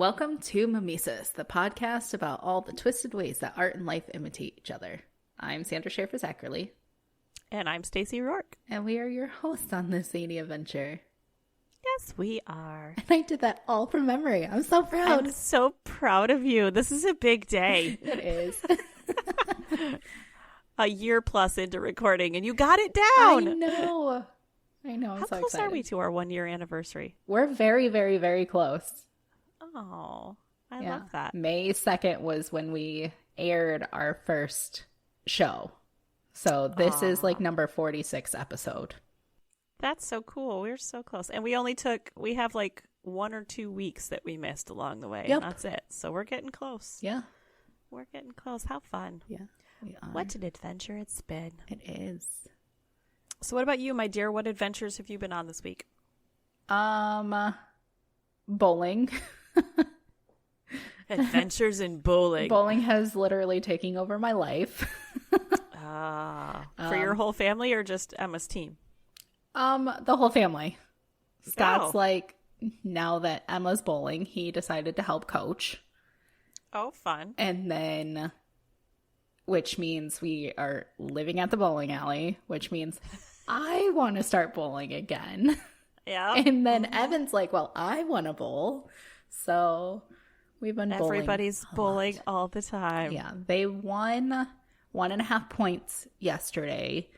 Welcome to Mimesis, the podcast about all the twisted ways that art and life imitate each other. I'm Sandra Schaefer-Zackerly. And I'm Stacey Rourke. And we are your hosts on this zany adventure. Yes, we are. And I did that all from memory. I'm so proud. I'm so proud of you. This is a big day. It is. A year plus into recording, and you got it down. I know. I'm How so close excited. are we to our 1 year anniversary? We're very, very, very close. Oh, I love that. May 2nd was when we aired our first show. So this is like number 46 episode. That's so cool. We're so close. And we have like 1 or 2 weeks that we missed along the way. Yep. And that's it. So we're getting close. Yeah. We're getting close. How fun. Yeah. We are. What an adventure it's been. It is. So what about you, my dear? What adventures have you been on this week? Bowling. Adventures in bowling. Bowling has literally taken over my life. For your whole family or just Emma's team? The whole family. Scott's Oh. like, now that Emma's bowling, he decided to help coach. Oh, fun. And then, which means we are living at the bowling alley, which means I want to start bowling again. Yeah. And then Evan's like, well, I want to bowl. So we've been bowling. Everybody's bowling all the time. Yeah. They won 1.5 points yesterday,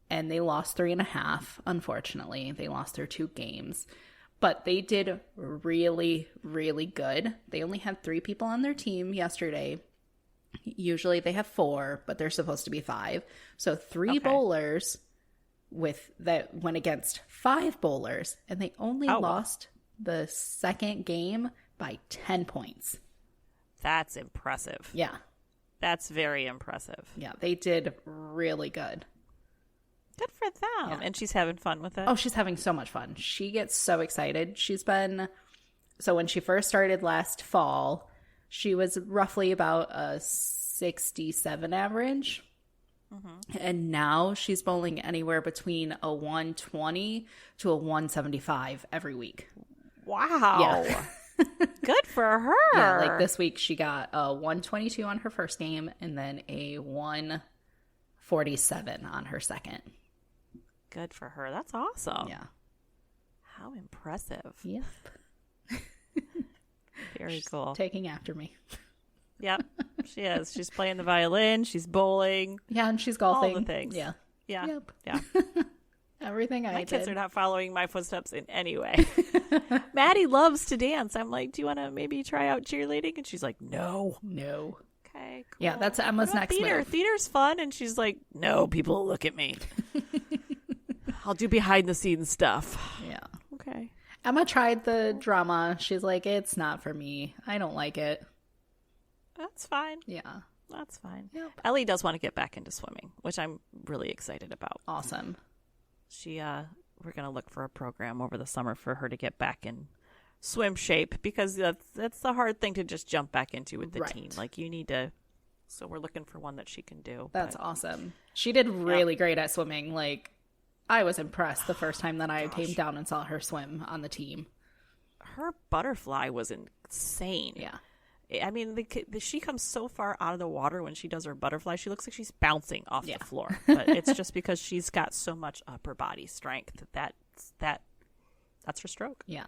and they lost 3.5. Unfortunately, they lost their 2 games. But they did really, really good. They only had 3 people on their team yesterday. Usually they have 4, but they're supposed to be 5. So 3 bowlers that went against 5 bowlers, and they only lost the second game by 10 points. That's impressive. Yeah. That's very impressive. Yeah, they did really good. Good for them. Yeah. And she's having fun with it. Oh, she's having so much fun. She gets so excited. So when she first started last fall, she was roughly about a 67 average. Mm-hmm. And now she's bowling anywhere between a 120 to a 175 every week. Wow. Yeah. Good for her. Yeah, like this week she got a 122 on her first game and then a 147 on her second. Good for her. That's awesome. Yeah. How impressive. Yep. Very cool. Taking after me. Yep. She is. She's playing the violin. She's bowling. Yeah, and she's golfing. All the things. Yeah. Yeah. Yep. Yeah. Everything My did. kids are not following my footsteps in any way. Maddie loves to dance. I'm like, do you want to maybe try out cheerleading? And she's like, no. No. Okay, cool. Yeah, that's Emma's What about next theater? move. Theater's fun. And she's like, no, people will look at me. I'll do behind the scenes stuff. Yeah. Okay. Emma tried the drama. She's like, it's not for me. I don't like it. That's fine. Yeah. That's fine. Yep. Ellie does want to get back into swimming, which I'm really excited about. Awesome. We're going to look for a program over the summer for her to get back in swim shape, because that's the hard thing to just jump back into with the team. Like, you need to, so we're looking for one that she can do. That's awesome. She did really great at swimming. Like, I was impressed the first time that I came down and saw her swim on the team. Her butterfly was insane. Yeah. I mean, she comes so far out of the water when she does her butterfly. She looks like she's bouncing off the floor. But it's just because she's got so much upper body strength that's her stroke. Yeah.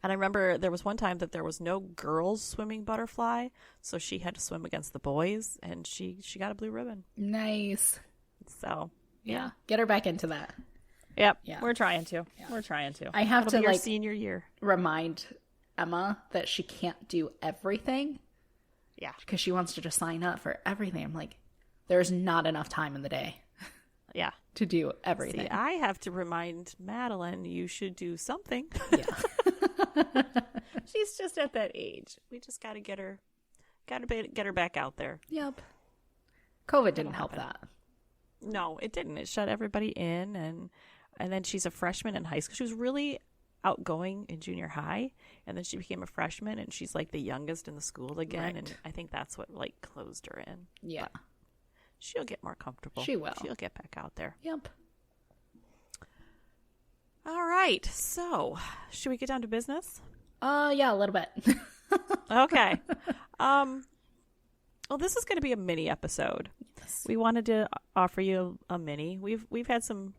And I remember there was one time that there was no girls swimming butterfly, so she had to swim against the boys, and she got a blue ribbon. Nice. So Yeah. Get her back into that. Yep. Yeah. We're trying to. We're trying to. I have It'll to, be our like, senior year. remind Emma that she can't do everything. Yeah. Because she wants to just sign up for everything. I'm like, there's not enough time in the day Yeah. to do everything. See, I have to remind Madeline you should do something. Yeah. She's just at that age. We just got to get her back out there. Yep. COVID didn't help that. No, it didn't. It shut everybody in, and then she's a freshman in high school. She was really outgoing in junior high, and then she became a freshman, and she's like the youngest in the school again. Right. And I think that's what like closed her in. Yeah. But she'll get more comfortable. She will. She'll get back out there. Yep. All right. So, should we get down to business? Yeah, a little bit. Okay. Well, this is going to be a mini episode. Yes. We wanted to offer you a mini. We've had some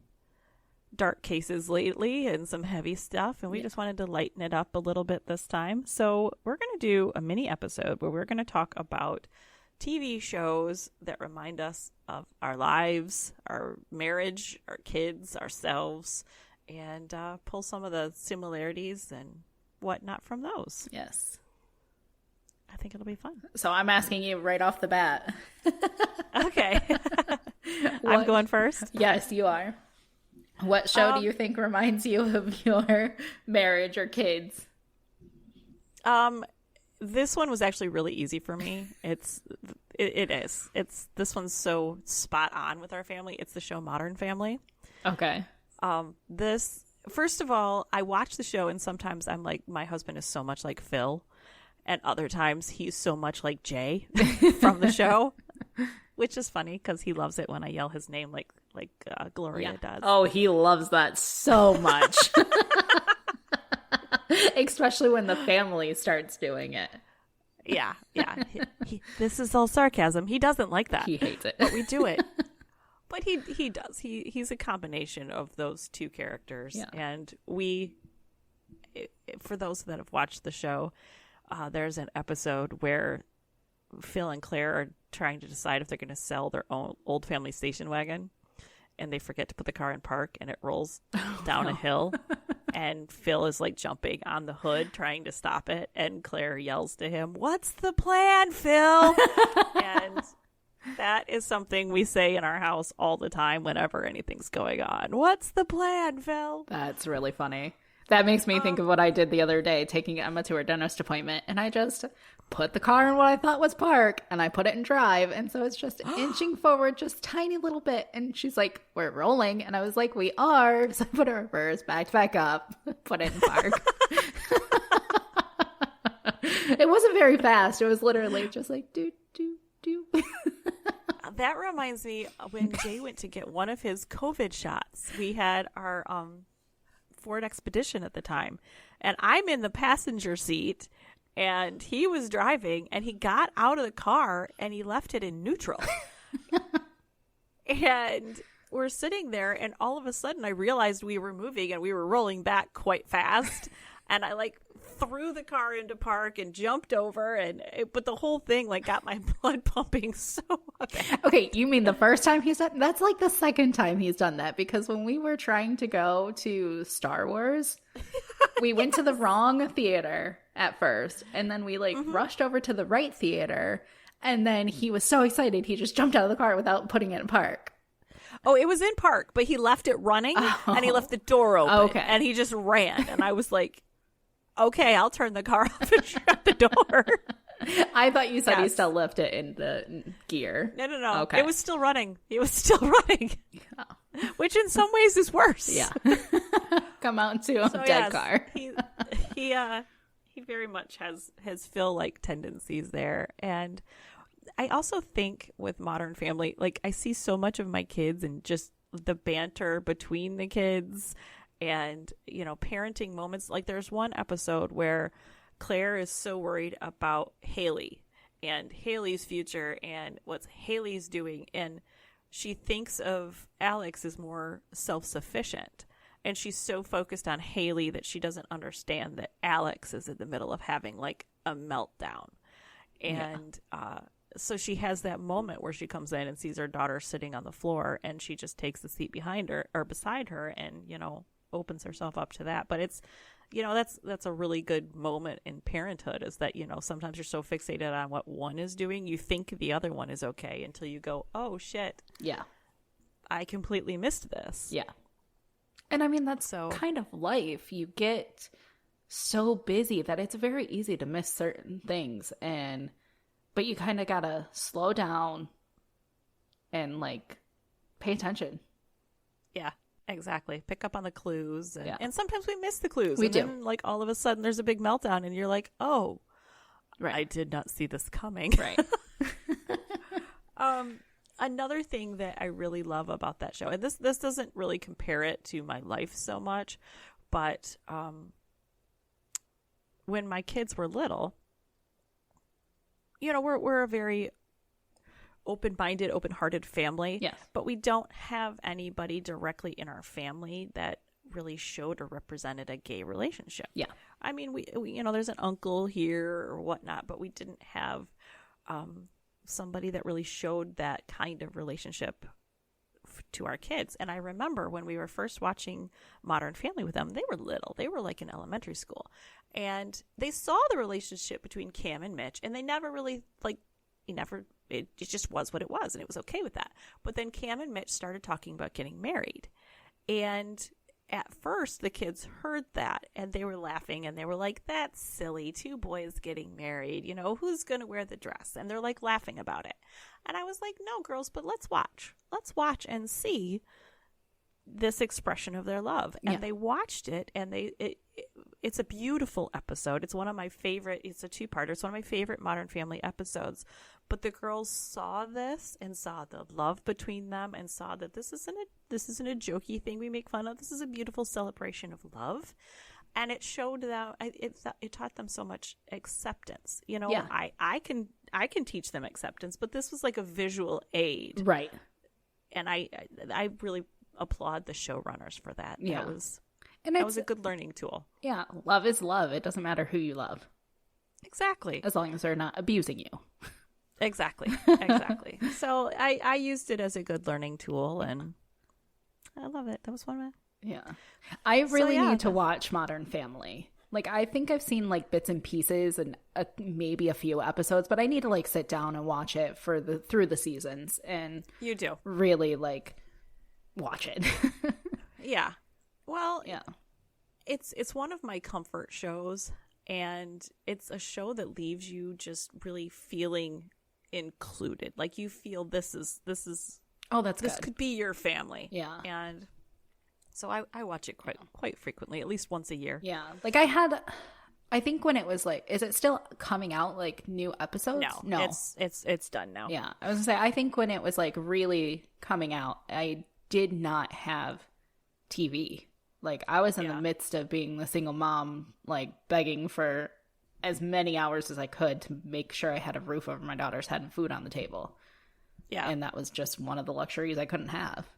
dark cases lately and some heavy stuff, and we just wanted to lighten it up a little bit this time. So we're going to do a mini episode where we're going to talk about TV shows that remind us of our lives, our marriage, our kids, ourselves, and pull some of the similarities and whatnot from those. Yes. I think it'll be fun. So I'm asking you right off the bat. Okay. I'm going first? Yes, you are. What show do you think reminds you of your marriage or kids? This one was actually really easy for me. It is. This one's so spot on with our family. It's the show Modern Family. Okay. First of all, I watch the show and sometimes I'm like, my husband is so much like Phil, and other times he's so much like Jay from the show, which is funny because he loves it when I yell his name like Gloria does. Oh, he loves that so much. Especially when the family starts doing it. Yeah. This is all sarcasm. He doesn't like that. He hates it. But we do it. But he does. He's a combination of those two characters. Yeah. And for those that have watched the show, there's an episode where Phil and Claire are trying to decide if they're going to sell their own old family station wagon, and they forget to put the car in park, and it rolls down a hill, and Phil is like jumping on the hood trying to stop it, and Claire yells to him, "What's the plan, Phil?" And that is something we say in our house all the time whenever anything's going on. What's the plan, Phil? That's really funny. That makes me think of what I did the other day, taking Emma to her dentist appointment, and I just put the car in what I thought was park, and I put it in drive, and so it's just inching forward just tiny little bit, and she's like, "We're rolling," and I was like, "We are," so I put it in reverse, backed back up, put it in park. It wasn't very fast. It was literally just like, do, do, do. That reminds me, when Jay went to get one of his COVID shots, we had our Ford Expedition at the time, and I'm in the passenger seat, and he was driving, and he got out of the car and he left it in neutral. And we're sitting there, and all of a sudden I realized we were moving and we were rolling back quite fast, and I like threw the car into park and jumped over, but the whole thing like got my blood pumping so bad. Okay, you mean the first time he's done that's like the second time he's done that, because when we were trying to go to Star Wars, we went to the wrong theater at first, and then we rushed over to the right theater, and then he was so excited he just jumped out of the car without putting it in park. Oh, it was in park, but he left it running, and he left the door open, and he just ran, and I was like, okay, I'll turn the car off and shut the door. I thought you said he still left it in the gear. No. Okay. It was still running. It was still running. Oh. Which in some ways is worse. Yeah. Come out to a dead car. He very much has Phil-like tendencies there. And I also think with Modern Family, like I see so much of my kids and just the banter between the kids and, parenting moments. Like there's one episode where Claire is so worried about Haley and Haley's future and what Haley's doing. And she thinks of Alex as more self-sufficient. And she's so focused on Haley that she doesn't understand that Alex is in the middle of having like a meltdown. And so she has that moment where she comes in and sees her daughter sitting on the floor, and she just takes the seat behind her or beside her and, opens herself up to that. But it's, that's a really good moment in parenthood, is that, sometimes you're so fixated on what one is doing, you think the other one is okay until you go, oh shit. Yeah. I completely missed this. Yeah. And I mean, that's kind of life. You get so busy that it's very easy to miss certain things, but you kind of gotta slow down and pay attention. Yeah. Exactly. Pick up on the clues. And sometimes we miss the clues. We do. Then, all of a sudden, there's a big meltdown, and you're like, oh, right. I did not see this coming. Right. Another thing that I really love about that show, and this doesn't really compare it to my life so much, but when my kids were little, we're a very open-minded, open-hearted family. Yes. But we don't have anybody directly in our family that really showed or represented a gay relationship. Yeah. I mean, we there's an uncle here or whatnot, but we didn't have somebody that really showed that kind of relationship to our kids. And I remember when we were first watching Modern Family with them, they were little. They were like in elementary school. And they saw the relationship between Cam and Mitch, and they never really, it just was what it was, and it was okay with that. But then Cam and Mitch started talking about getting married. And at first, the kids heard that, and they were laughing, and they were like, that's silly, 2 boys getting married, who's going to wear the dress? And they're like laughing about it. And I was like, no, girls, but let's watch and see this expression of their love. And they watched it, and it's a beautiful episode. It's one of my favorite, it's a 2-parter. It's one of my favorite Modern Family episodes. But the girls saw this and saw the love between them and saw that this isn't a jokey thing we make fun of. This is a beautiful celebration of love. And it showed that it taught them so much acceptance. I can teach them acceptance, but this was like a visual aid. Right. And I really applaud the showrunners for that. Yeah. That was a good learning tool. Yeah. Love is love. It doesn't matter who you love. Exactly. As long as they're not abusing you. Exactly. So I used it as a good learning tool, and I love it. That was one of my... Yeah. I really need to watch Modern Family. Like, I think I've seen like bits and pieces and maybe a few episodes, but I need to sit down and watch it through the seasons and you do really watch it. Yeah. Well, yeah. It's one of my comfort shows, and it's a show that leaves you just really feeling included. Like, you feel this is oh, that's this good. could be your family. Yeah. And so I watch it quite frequently, at least once a year. Yeah. I think when it was is it still coming out new episodes? No. It's done now. Yeah. I was gonna say, I think when it was really coming out, I did not have TV. I was in the midst of being the single mom, begging for as many hours as I could to make sure I had a roof over my daughter's head and food on the table. Yeah. And that was just one of the luxuries I couldn't have.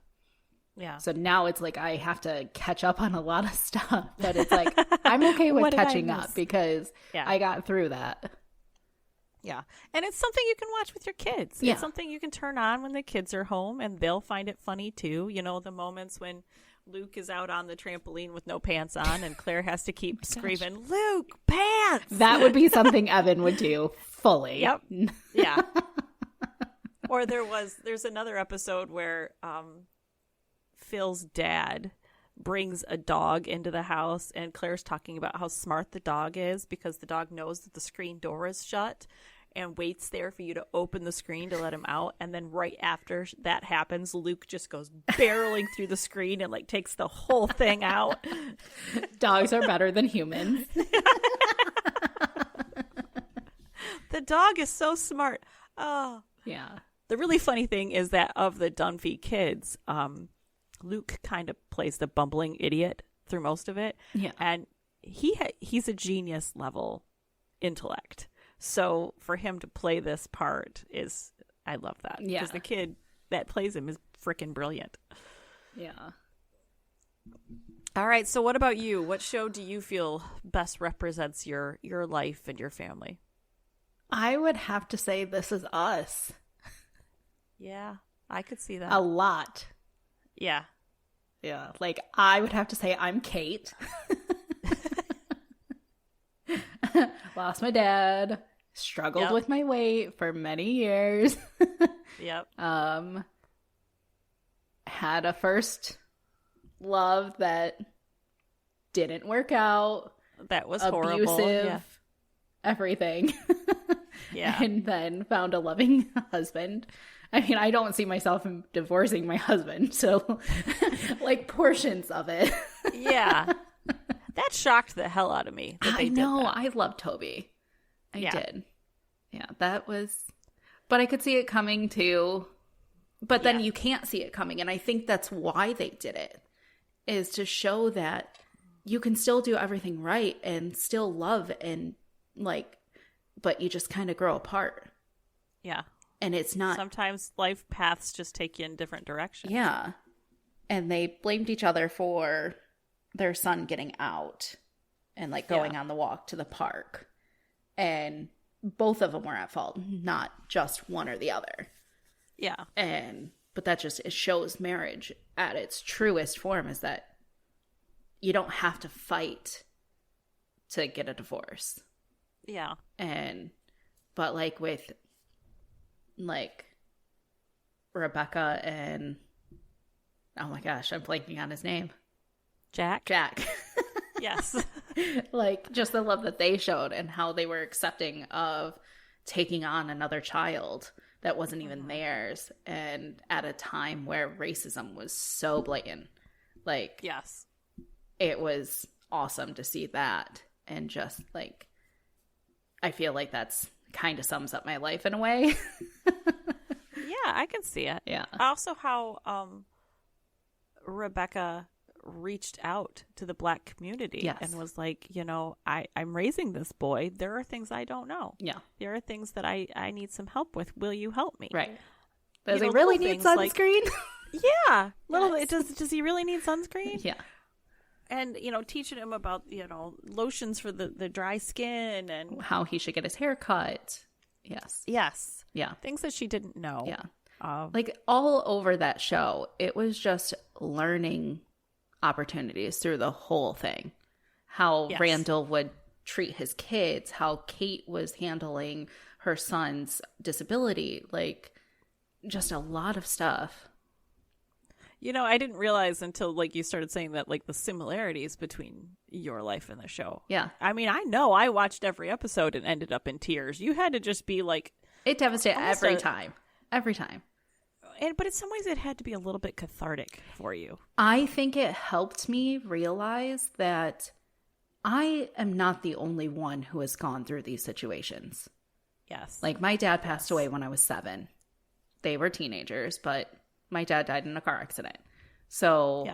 Yeah. So now it's I have to catch up on a lot of stuff, but it's I'm okay with catching up because I got through that. Yeah. And it's something you can watch with your kids. Yeah. It's something you can turn on when the kids are home, and they'll find it funny too. The moments when Luke is out on the trampoline with no pants on, and Claire has to keep screaming, Luke, pants! That would be something Evan would do fully. Yep. Yeah. Or there's another episode where Phil's dad brings a dog into the house, and Claire's talking about how smart the dog is because the dog knows that the screen door is shut and waits there for you to open the screen to let him out. And then right after that happens, Luke just goes barreling through the screen and takes the whole thing out. Dogs are better than humans. The dog is so smart. Oh, yeah. The really funny thing is that of the Dunphy kids, Luke kind of plays the bumbling idiot through most of it. Yeah. And he's a genius level intellect. So for him to play this part I love that. Yeah. Because the kid that plays him is freaking brilliant. Yeah. All right. So what about you? What show do you feel best represents your life and your family? I would have to say This Is Us. Yeah, I could see that. A lot. Yeah. Yeah. I would have to say I'm Kate. Lost my dad. Struggled with my weight for many years. Yep. Had a first love that didn't work out. That was abusive, horrible. Yeah. Everything. Yeah. And then found a loving husband. I mean, I don't see myself divorcing my husband, so portions of it. Yeah. That shocked the hell out of me. That they know. Did that. I love Toby. I did. Yeah, that was... But I could see it coming too. But then you can't see it coming. And I think that's why they did it. Is to show that you can still do everything right and still love and like, but you just kind of grow apart. Yeah. And it's not. Sometimes life paths just take you in different directions. Yeah. And they blamed each other for their son getting out and like going on the walk to the park. And both of them were at fault, not just one or the other. Yeah. But that just, it shows marriage at its truest form, is that you don't have to fight to get a divorce. Yeah. But like with like Rebecca and, oh my gosh, I'm blanking on his name. Jack. Yes. Like just the love that they showed and how they were accepting of taking on another child that wasn't even theirs, and at a time where racism was so blatant. Like, yes, it was awesome to see that. And just like, I feel like that's kind of sums up my life in a way. Yeah, I can see it. Yeah. Also how Rebecca reached out to the Black community and was like, you know, I'm raising this boy. There are things I don't know. Yeah. There are things that I need some help with. Will you help me? Right. Does he really need sunscreen? Yeah. Does he really need sunscreen? Yeah. And, you know, teaching him about, you know, lotions for the dry skin and how he should get his hair cut. Yes. Yes. Yeah. Things that she didn't know. Yeah. Like all over that show, it was just learning opportunities through the whole thing. How Randall would treat his kids, how Kate was handling her son's disability, like just a lot of stuff. You know, I didn't realize until like you started saying that, like the similarities between your life and the show. Yeah. I mean, I know I watched every episode and ended up in tears. You had to just be like, it devastated every time. But in some ways it had to be a little bit cathartic for you. I think it helped me realize that I am not the only one who has gone through these situations. Yes. Like my dad passed away when I was 7. They were teenagers, but my dad died in a car accident. So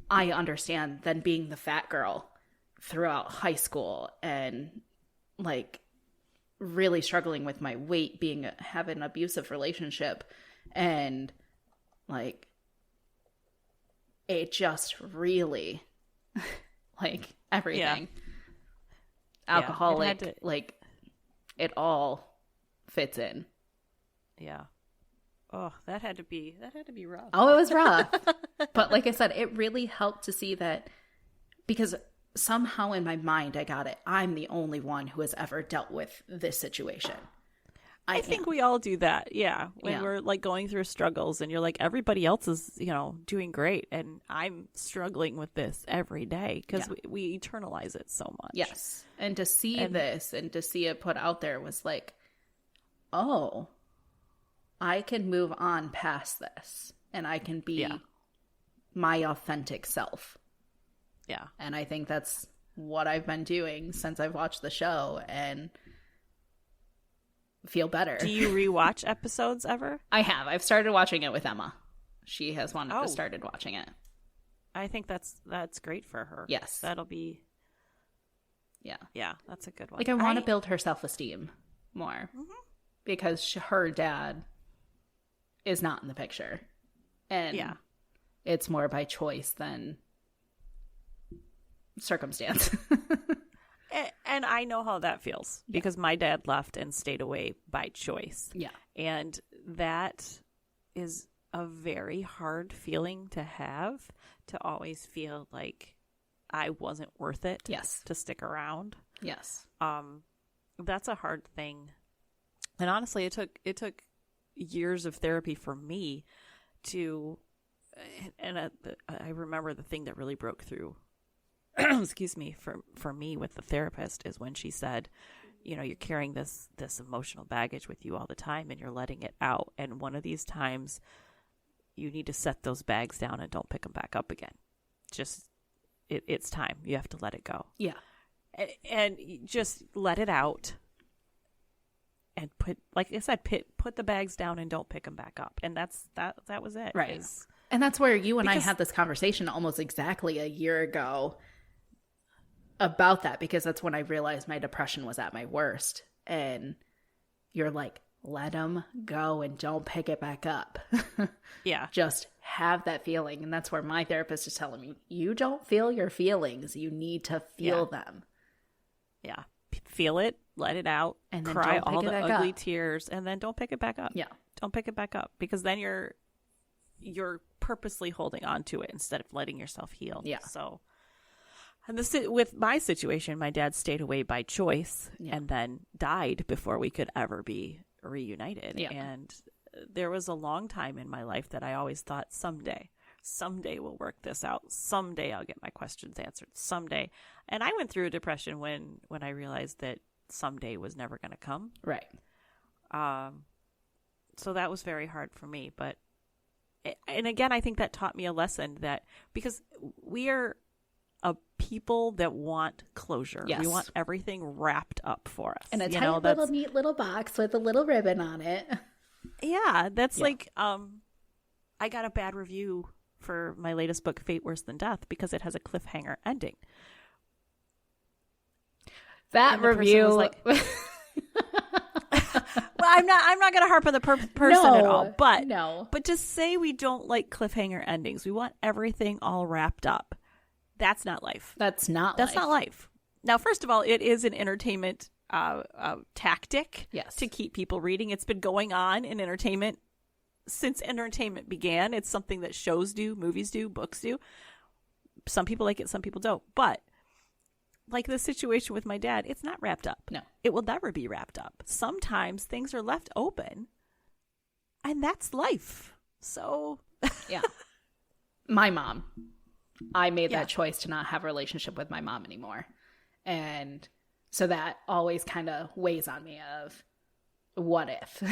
I understand then being the fat girl throughout high school and like really struggling with my weight, having an abusive relationship, and like it just really like everything. Alcoholic, like it all fits in. Yeah. Oh, that had to be rough. Oh, it was rough. But like I said, it really helped to see that, because somehow in my mind I got it. I'm the only one who has ever dealt with this situation. I think we all do that. Yeah. When we're like going through struggles and you're like, everybody else is, you know, doing great. And I'm struggling with this every day because we internalize it so much. Yes. And to see this and to see it put out there was like, oh, I can move on past this and I can be my authentic self. Yeah. And I think that's what I've been doing since I've watched the show and feel better. Do you rewatch episodes ever? I have. I've started watching it with Emma. She has wanted to started watching it. I think that's great for her. Yes. That'll be. Yeah. Yeah, that's a good one. Like I want to build her self-esteem more because her dad is not in the picture. And it's more by choice than circumstance. And I know how that feels because my dad left and stayed away by choice. Yeah. And that is a very hard feeling to have, to always feel like I wasn't worth it to stick around. Yes. That's a hard thing. And honestly, it took years of therapy for me to, and I remember the thing that really broke through excuse me, for me with the therapist is when she said, you know, you're carrying this emotional baggage with you all the time and you're letting it out. And one of these times you need to set those bags down and don't pick them back up again. Just, it's time. You have to let it go. Yeah. And just let it out and put, like I said, put the bags down and don't pick them back up. And that was it. Right. And that's where you and I had this conversation almost exactly a year ago. about that, because that's when I realized my depression was at my worst. And you're like, let them go and don't pick it back up. Yeah. Just have that feeling. And that's where my therapist is telling me, you don't feel your feelings. You need to feel them. Yeah. Feel it, let it out, and then cry don't pick all it the back ugly up. tears, and then don't pick it back up. Yeah. Don't pick it back up, because then you're purposely holding on to it instead of letting yourself heal. Yeah. So, and with my situation, my dad stayed away by choice and then died before we could ever be reunited. Yeah. And there was a long time in my life that I always thought, someday we'll work this out. Someday I'll get my questions answered. Someday. And I went through a depression when I realized that someday was never going to come. Right. So that was very hard for me. And again, I think that taught me a lesson, that because we are a people that want closure. Yes. We want everything wrapped up for us. And a tiny little neat little box with a little ribbon on it. Yeah. That's like, I got a bad review for my latest book, Fate Worse Than Death, because it has a cliffhanger ending. That review was like, well, I'm not going to harp on the person at all, but to say we don't like cliffhanger endings, we want everything all wrapped up. That's not life. That's not life. Now, first of all, it is an entertainment tactic to keep people reading. It's been going on in entertainment since entertainment began. It's something that shows do, movies do, books do. Some people like it, some people don't. But like the situation with my dad, it's not wrapped up. No. It will never be wrapped up. Sometimes things are left open, and that's life. So, yeah. My mom, I made that choice to not have a relationship with my mom anymore. And so that always kind of weighs on me of, what if?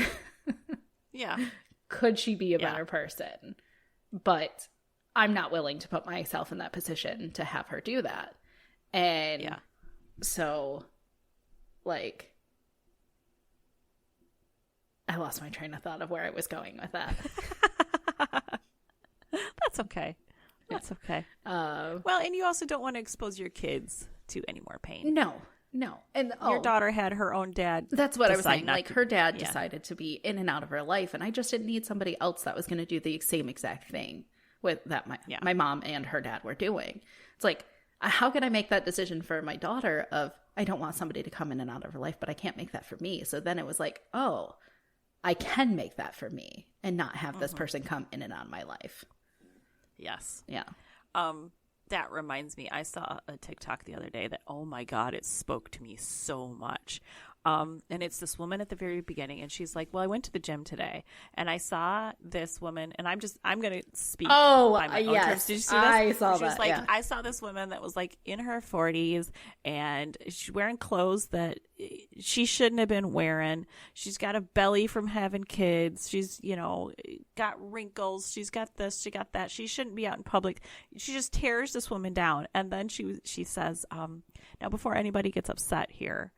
Yeah. Could she be a better person? But I'm not willing to put myself in that position to have her do that. And so, like, I lost my train of thought of where I was going with that. That's okay. That's okay. Well, and you also don't want to expose your kids to any more pain. No. And your daughter had her own dad. That's what I was saying. Like, her dad decided to be in and out of her life, and I just didn't need somebody else that was going to do the same exact thing with that my mom and her dad were doing. It's like, how can I make that decision for my daughter of, I don't want somebody to come in and out of her life, but I can't make that for me. So then it was like, oh, I can make that for me and not have this person come in and out of my life. Yes. Yeah. That reminds me, I saw a TikTok the other day that, oh my God, it spoke to me so much. And it's this woman at the very beginning, and she's like, well, I went to the gym today and I saw this woman, and I'm going to speak by my own terms. Did you see this? I saw she was that. Like, I saw this woman that was like in her 40s, and she's wearing clothes that she shouldn't have been wearing. She's got a belly from having kids. She's, got wrinkles. She's got this, she got that. She shouldn't be out in public. She just tears this woman down. And then she says, now before anybody gets upset here,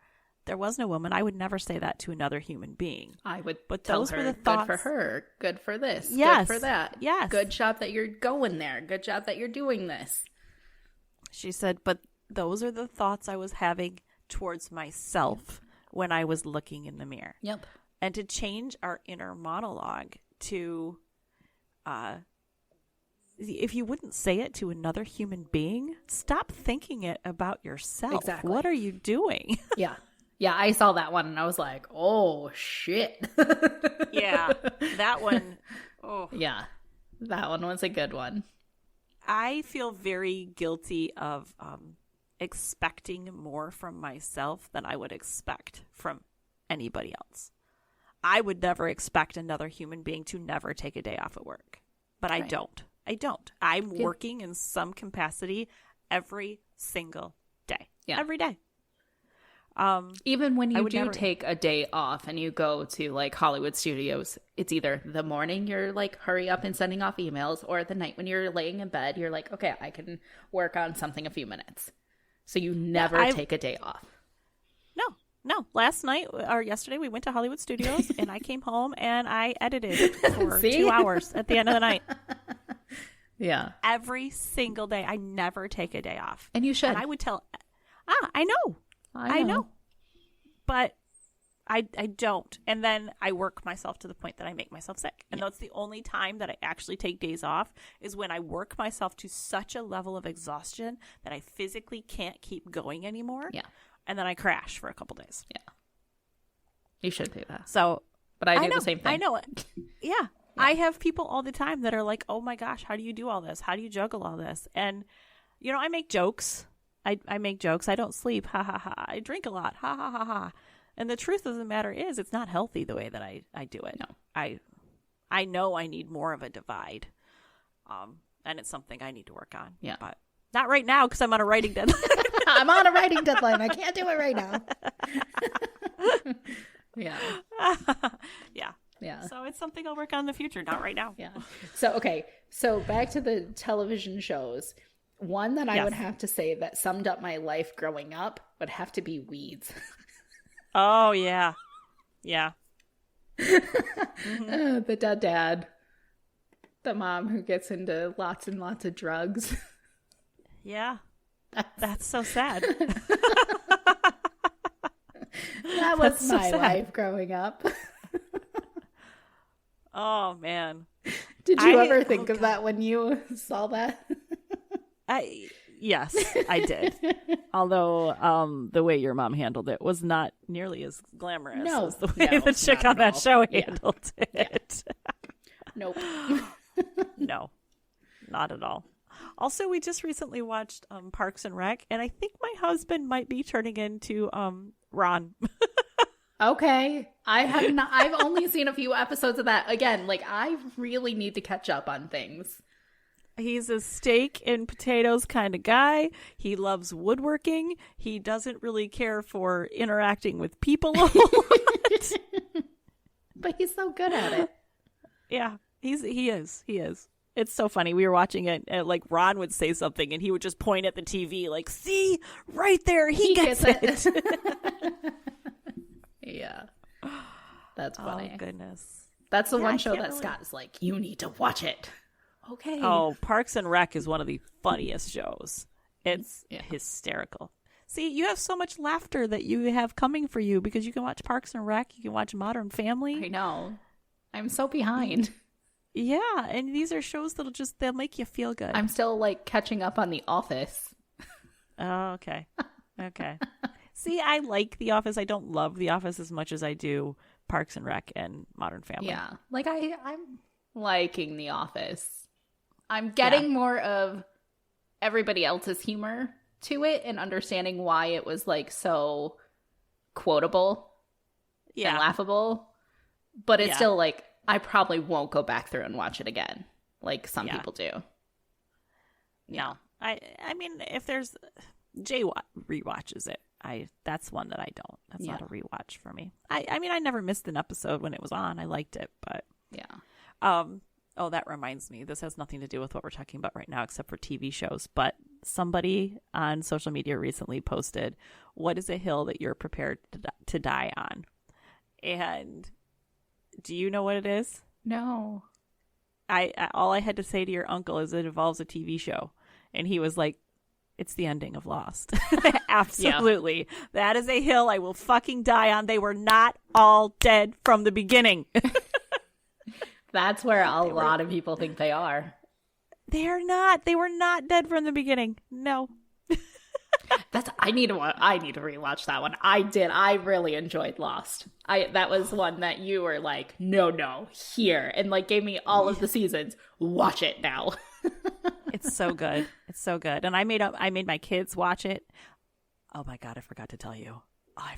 there was no woman. I would never say that to another human being. I would but tell those her, were the thoughts. Good for her. Good for this. Yes. Good for that. Yes. Good job that you're going there. Good job that you're doing this. She said, but those are the thoughts I was having towards myself when I was looking in the mirror. Yep. And to change our inner monologue to, if you wouldn't say it to another human being, stop thinking it about yourself. Exactly. What are you doing? Yeah. Yeah, I saw that one and I was like, oh, shit. Yeah, that one. Oh. Yeah, that one was a good one. I feel very guilty of expecting more from myself than I would expect from anybody else. I would never expect another human being to never take a day off at work, but I don't. I'm working in some capacity every single day. Yeah. Every day. Even when you do take a day off and you go to like Hollywood Studios, it's either the morning you're like hurry up and sending off emails, or the night when you're laying in bed, you're like, okay, I can work on something a few minutes. So you never take a day off. No. Last night or yesterday we went to Hollywood Studios and I came home and I edited for 2 hours at the end of the night. Yeah. Every single day. I never take a day off. And you should. And I would tell I know. I know. But I don't. And then I work myself to the point that I make myself sick. And that's the only time that I actually take days off is when I work myself to such a level of exhaustion that I physically can't keep going anymore. Yeah. And then I crash for a couple days. Yeah. You should do that. So, but I do the same thing. I know it. Yeah. I have people all the time that are like, oh my gosh, how do you do all this? How do you juggle all this? And, I make jokes. I make jokes. I don't sleep. Ha ha ha. I drink a lot. Ha ha ha ha. And the truth of the matter is it's not healthy the way that I do it. No. I know I need more of a divide. And it's something I need to work on. Yeah. But not right now because I'm on a writing deadline. I'm on a writing deadline. I can't do it right now. Yeah. Yeah. Yeah. So it's something I'll work on in the future, not right now. Yeah. So, okay. So back to the television shows. One that I would have to say that summed up my life growing up would have to be Weeds. Oh, yeah. Yeah. The dad. The mom who gets into lots and lots of drugs. Yeah. That's so sad. That was my life growing up. Oh, man. Did you ever think of that when you saw that? Yes, I did. Although the way your mom handled it was not nearly as glamorous as the way the chick on that show handled it. Nope. No, not at all. Also, we just recently watched Parks and Rec, and I think my husband might be turning into Ron. Okay. I've only seen a few episodes of that. Again, I really need to catch up on things. He's a steak and potatoes kind of guy. He loves woodworking. He doesn't really care for interacting with people a whole lot. But he's so good at it. Yeah, he is. It's so funny. We were watching it, and Ron would say something, and he would just point at the TV, see, right there, he gets it. Yeah, that's funny. Oh goodness, that's the one show that Scott is like, you need to watch it. Okay. Oh, Parks and Rec is one of the funniest shows. It's hysterical. See, you have so much laughter that you have coming for you because you can watch Parks and Rec, you can watch Modern Family. I know. I'm so behind. Yeah, and these are shows they'll make you feel good. I'm still catching up on The Office. Oh, okay. Okay. See, I like The Office. I don't love The Office as much as I do Parks and Rec and Modern Family. Yeah. I'm liking The Office. I'm getting more of everybody else's humor to it and understanding why it was so quotable and laughable. But it's still I probably won't go back through and watch it again like some people do. No. I mean, if there's Jay rewatches it. That's one that I don't. That's not a rewatch for me. I mean, I never missed an episode when it was on. I liked it, but yeah. Oh, that reminds me. This has nothing to do with what we're talking about right now, except for TV shows. But somebody on social media recently posted, "What is a hill that you're prepared to die on?" And do you know what it is? No. All I had to say to your uncle is it involves a TV show, and he was like, "It's the ending of Lost." Absolutely. Yeah. That is a hill I will fucking die on. They were not all dead from the beginning. That's where a lot of people think they are. They're not. They were not dead from the beginning. No. I need to rewatch that one. I did. I really enjoyed Lost. That was one that you were like, no, here, and gave me all of the seasons. Watch it now. It's so good. It's so good. And I made my kids watch it. Oh my God, I forgot to tell you. I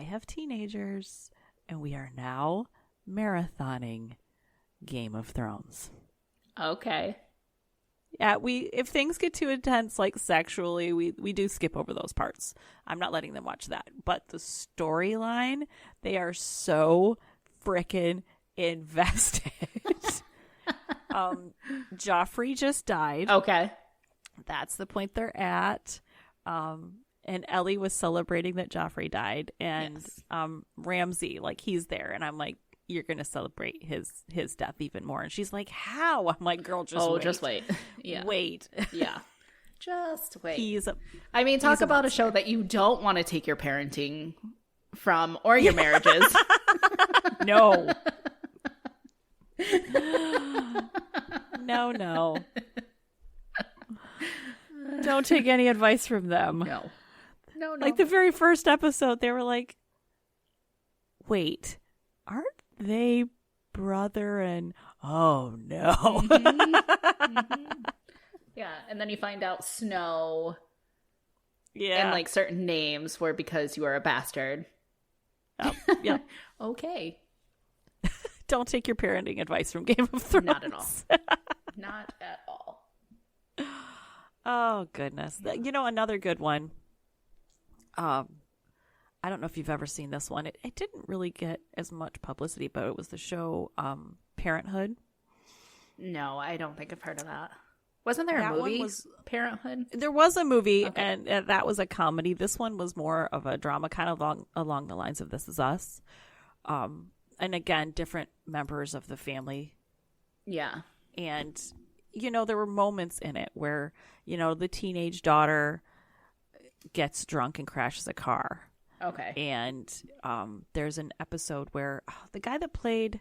have teenagers, and we are now marathoning Game of Thrones. Okay. Yeah, if things get too intense, sexually, we do skip over those parts. I'm not letting them watch that. But the storyline, they are so frickin' invested. Joffrey just died. Okay. That's the point they're at. And Ellie was celebrating that Joffrey died. And Ramsay, he's there. And I'm like, you're going to celebrate his death even more. And she's like, how? I'm like, girl, just wait. Just wait. Yeah. Wait. Yeah. Just wait. He's talk a about a show that you don't want to take your parenting from or your marriages. No. No. Don't take any advice from them. No. Like the very first episode, they were like, wait, aren't they brother and... Oh, no. Mm-hmm. Yeah, and then you find out Snow and like certain names were because you are a bastard. Yeah. Okay. Don't take your parenting advice from Game of Thrones. Not at all. Not at all. Oh, goodness. Another good one. I don't know if you've ever seen this one. It didn't really get as much publicity, but it was the show Parenthood. No, I don't think I've heard of that. Wasn't there a movie? Parenthood? There was a movie, okay. and that was a comedy. This one was more of a drama, kind of along the lines of This Is Us. And again, different members of the family. Yeah. And, there were moments in it where, the teenage daughter gets drunk and crashes a car. Okay. And there's an episode where the guy that played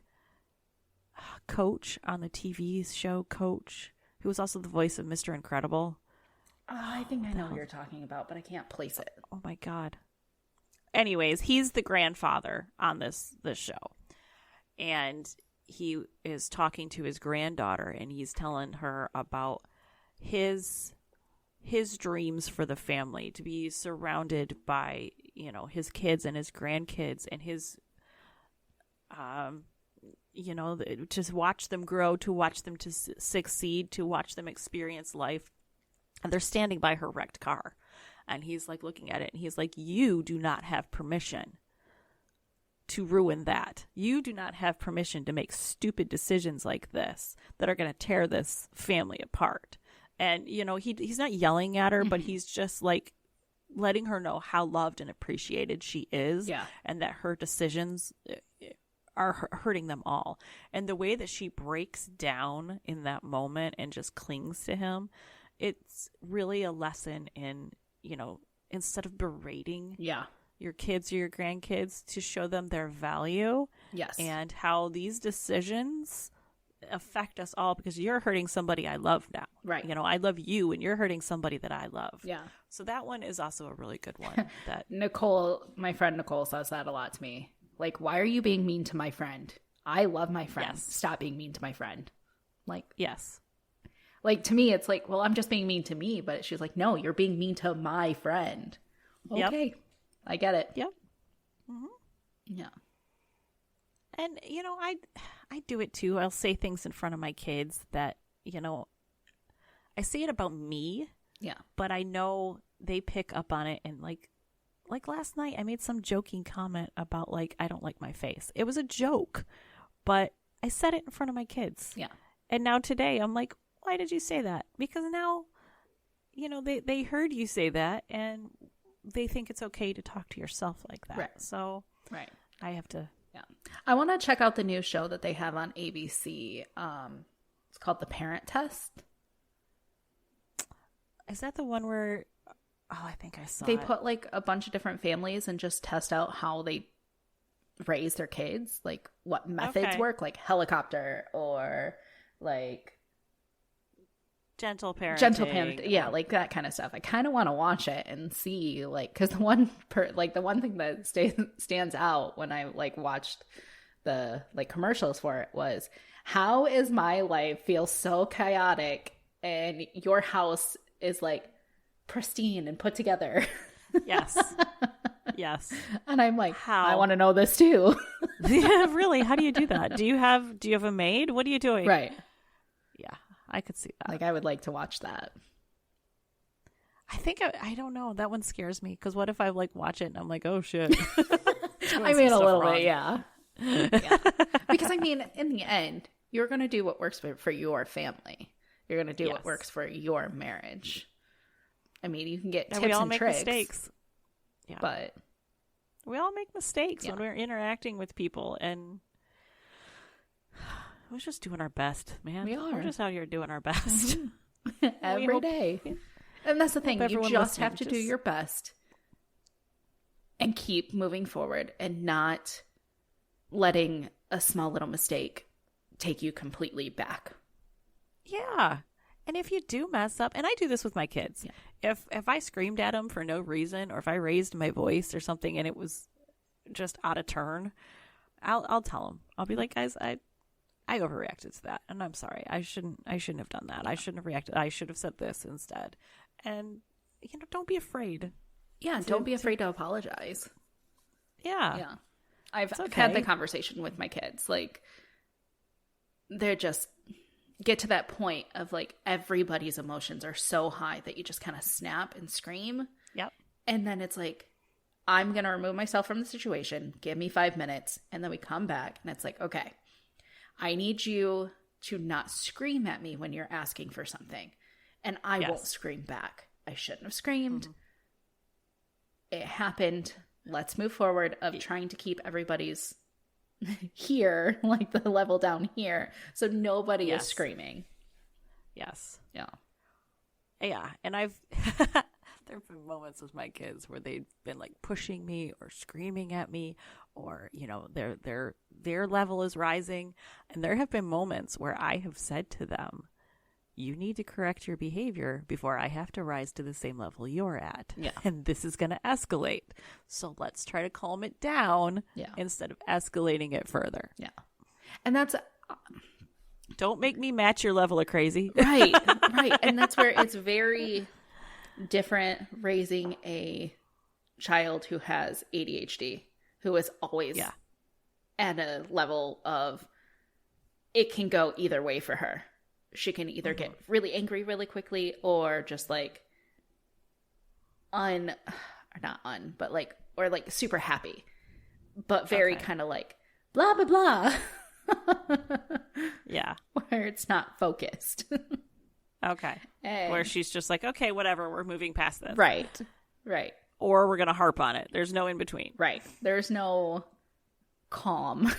Coach on the TV show Coach, who was also the voice of Mr. Incredible. I think I know what you're talking about, but I can't place it. Oh my God. Anyways, he's the grandfather on this show. And he is talking to his granddaughter, and he's telling her about his dreams for the family, to be surrounded by, his kids and his grandkids and his, just watch them grow, to watch them to succeed, to watch them experience life. And they're standing by her wrecked car. And he's like looking at it, and he's like, you do not have permission to ruin that. You do not have permission to make stupid decisions like this that are going to tear this family apart. And, he's not yelling at her, but he's just like letting her know how loved and appreciated she is. Yeah. And that her decisions are hurting them all. And the way that she breaks down in that moment and just clings to him, it's really a lesson in, instead of berating your kids or your grandkids, to show them their value. Yes. And how these decisions affect us all, because you're hurting somebody I love now. Right. I love you, and you're hurting somebody that I love. Yeah. So that one is also a really good one. That Nicole, my friend Nicole, says that a lot to me. Like, why are you being mean to my friend? I love my friend. Yes. Stop being mean to my friend. Like, yes. Like, to me, it's like, well, I'm just being mean to me. But she's like, no, you're being mean to my friend. Okay. Yep. I get it. Yep. Mm-hmm. Yeah. And, I do it too. I'll say things in front of my kids that, I say it about me. Yeah. But I know they pick up on it. And like last night, I made some joking comment about, like, I don't like my face. It was a joke, but I said it in front of my kids. Yeah. And now today, I'm like, why did you say that? Because now, they heard you say that, and they think it's okay to talk to yourself like that. Right. So right. I have to. Yeah. I want to check out the new show that they have on ABC. It's called The Parent Test. Is that the one where, I think I saw They it. put like a bunch of different families and just test out how they raise their kids, like what methods work, like helicopter or like gentle parenting. Yeah, like that kind of stuff. I kind of want to watch it and see, like, because the one thing that stands out when I like watched the like commercials for it was, how is my life feel so chaotic and your house is like pristine and put together? Yes. Yes. And I'm like, how? I want to know this too. Yeah, really? How do you do that? Do you have a maid? What are you doing? Right. Yeah, I could see that. Like, I would like to watch that. I think I don't know. That one scares me, because what if I like watch it and I'm like, oh shit. I mean, a little bit, yeah. Yeah. Because I mean, in the end, you're going to do what works for your family. You're going to do what works for your marriage. I mean, you can get tips and tricks. We all make mistakes. Yeah. But we all make mistakes when we're interacting with people, and we're just doing our best, man. We are. We're just out here doing our best. Every day. And that's the thing. You everyone just have to listening, do your best and keep moving forward and not letting a small little mistake take you completely back. Yeah. And if you do mess up, and I do this with my kids, if I screamed at them for no reason, or if I raised my voice or something and it was just out of turn, I'll tell them. I'll be like, guys, I overreacted to that, and I'm sorry. I shouldn't have done that. I shouldn't have reacted. I should have said this instead. And don't be afraid. Yeah, don't be afraid to apologize. Yeah. Yeah. I've had the conversation with my kids. Like, they're just get to that point of like everybody's emotions are so high that you just kind of snap and scream. Yep. And then it's like, I'm going to remove myself from the situation. Give me 5 minutes. And then we come back and it's like, okay, I need you to not scream at me when you're asking for something. And I won't scream back. I shouldn't have screamed. Mm-hmm. It happened. Let's move forward of trying to keep everybody's here, like the level down here, so nobody is screaming. Yes. Yeah. Yeah. And I've there have been moments with my kids where they've been like pushing me or screaming at me, or their level is rising, and there have been moments where I have said to them, you need to correct your behavior before I have to rise to the same level you're at. Yeah. And this is going to escalate. So let's try to calm it down instead of escalating it further. Yeah. And that's... Don't make me match your level of crazy. Right. Right. And that's where it's very different raising a child who has ADHD, who is always at a level of... It can go either way for her. She can either get really angry really quickly or just like or super happy, but very kind of like blah, blah, blah. Yeah. Where it's not focused. Okay. And, where she's just like, okay, whatever, we're moving past this. Right. Right. Or we're going to harp on it. There's no in between. Right. There's no calm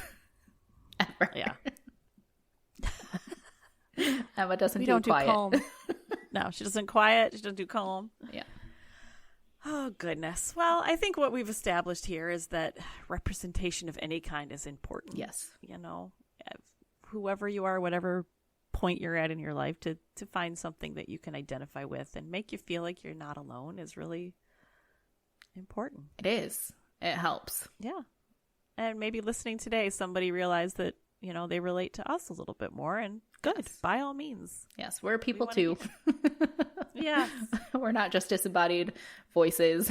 ever. Yeah. Emma doesn't do quiet. Calm. No, she doesn't quiet. She doesn't do calm. Yeah. Oh, goodness. Well, I think what we've established here is that representation of any kind is important. Yes. Whoever you are, whatever point you're at in your life, to find something that you can identify with and make you feel like you're not alone is really important. It is. It helps. Yeah. And maybe listening today, somebody realized that, they relate to us a little bit more, and good, by all means. Yes, we're people too. Yeah. We're not just disembodied voices.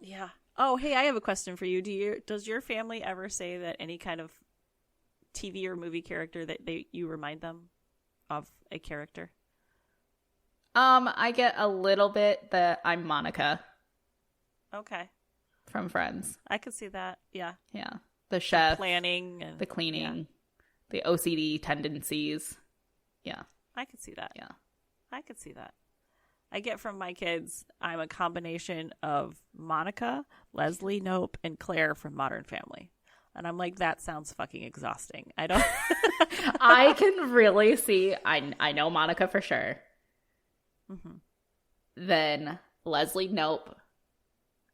Yeah. Oh, hey, I have a question for you. Does your family ever say that any kind of TV or movie character that you remind them of a character? I get a little bit that I'm Monica. Okay. From Friends. I could see that. Yeah. Yeah. The chef. The planning. And, the cleaning. The OCD tendencies. Yeah. I could see that. Yeah. I could see that. I get from my kids, I'm a combination of Monica, Leslie Knope, and Claire from Modern Family. And I'm like, that sounds fucking exhausting. I don't... I can really see... I know Monica for sure. Mm-hmm. Then Leslie Knope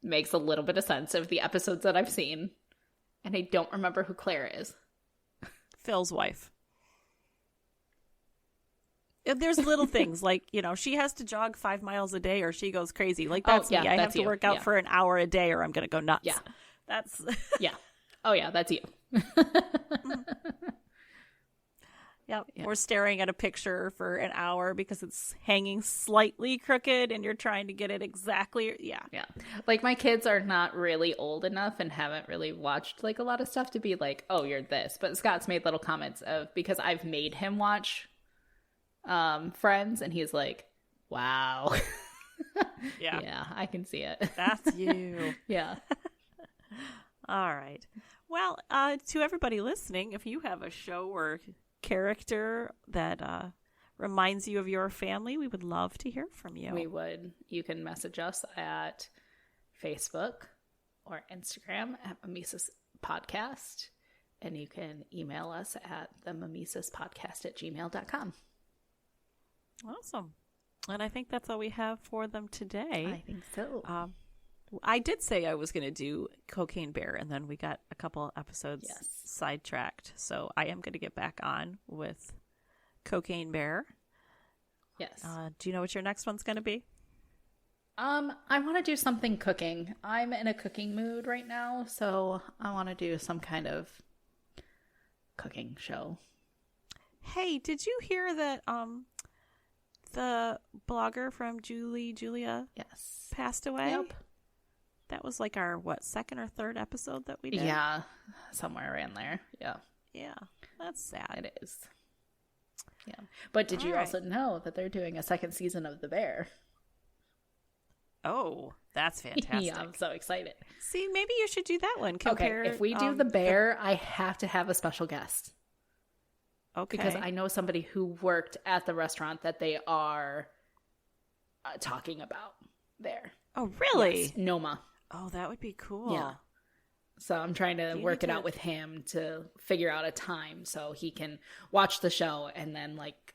makes a little bit of sense of the episodes that I've seen. And I don't remember who Claire is. Phil's wife. There's little things like, she has to jog 5 miles a day or she goes crazy. Like, that's me. I have to work out for an hour a day or I'm going to go nuts. Yeah. That's... Yeah. Oh, yeah, that's you. Yep. Yeah. Or staring at a picture for an hour because it's hanging slightly crooked and you're trying to get it exactly. Yeah. Yeah. Like, my kids are not really old enough and haven't really watched, like, a lot of stuff to be like, oh, you're this. But Scott's made little comments because I've made him watch Friends, and he's like, wow. Yeah. Yeah, I can see it. That's you. Yeah. All right. Well, to everybody listening, if you have a show or character that reminds you of your family, we would love to hear from you. We would. You can message us at Facebook or Instagram at Mimesis Podcast, and you can email us at themimesispodcast@gmail.com. Awesome. And I think that's all we have for them today. I think so. I did say I was going to do Cocaine Bear, and then we got a couple episodes sidetracked. So I am going to get back on with Cocaine Bear. Yes. Do you know what your next one's going to be? I want to do something cooking. I'm in a cooking mood right now, so I want to do some kind of cooking show. Hey, did you hear that the blogger from Julia passed away? Yep. That was like our, second or third episode that we did? Yeah, somewhere around there. Yeah. Yeah, that's sad. It is. Yeah. But did you also know that they're doing a second season of The Bear? Oh, that's fantastic. Yeah, I'm so excited. See, maybe you should do that one. Okay, if we do The Bear, I have to have a special guest. Okay. Because I know somebody who worked at the restaurant that they are talking about there. Oh, really? Yes, Noma. Oh, that would be cool. Yeah. So I'm trying to work it out with him to figure out a time so he can watch the show and then, like,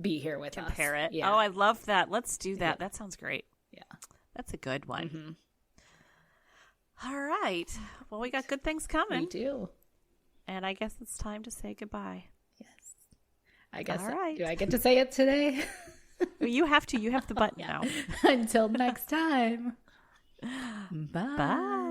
be here with us. Compare it. Yeah. Oh, I love that. Let's do that. That sounds great. Yeah. That's a good one. Mm-hmm. All right. Well, we got good things coming. We do. And I guess it's time to say goodbye. Yes. I guess. All right. Do I get to say it today? You have to. You have the button now. Until next time. Bye. Bye.